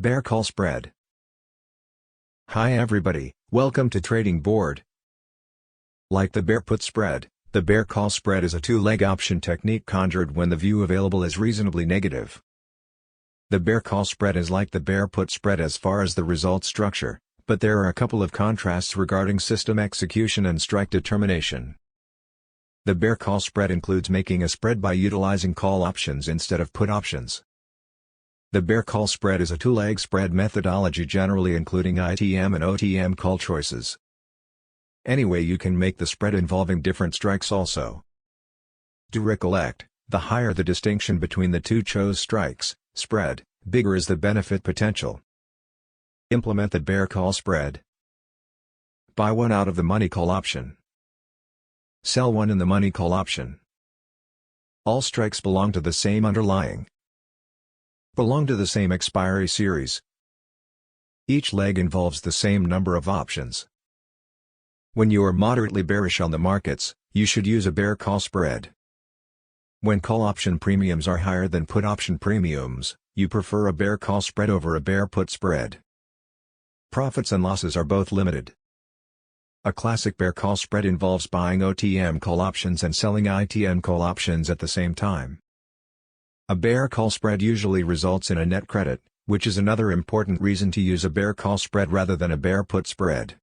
Bear call spread. Hi everybody, welcome to Trading Board. Like the bear put spread, the bear call spread is a two-leg option technique conjured when the view available is reasonably negative. The bear call spread is like the bear put spread as far as the result structure, but there are a couple of contrasts regarding system execution and strike determination. The bear call spread includes making a spread by utilizing call options instead of put options. The bear call spread is a two-leg spread methodology generally including ITM and OTM call choices. Anyway, you can make the spread involving different strikes also. Do recollect, the higher the distinction between the two chose strikes, spread, bigger is the benefit potential. Implement the bear call spread. Buy one out of the money call option. Sell one in the money call option. All strikes belong to the same underlying. Belong to the same expiry series. Each leg involves the same number of options. When you are moderately bearish on the markets, you should use a bear call spread. When call option premiums are higher than put option premiums, you prefer a bear call spread over a bear put spread. Profits and losses are both limited. A classic bear call spread involves buying OTM call options and selling ITM call options at the same time. A bear call spread usually results in a net credit, which is another important reason to use a bear call spread rather than a bear put spread.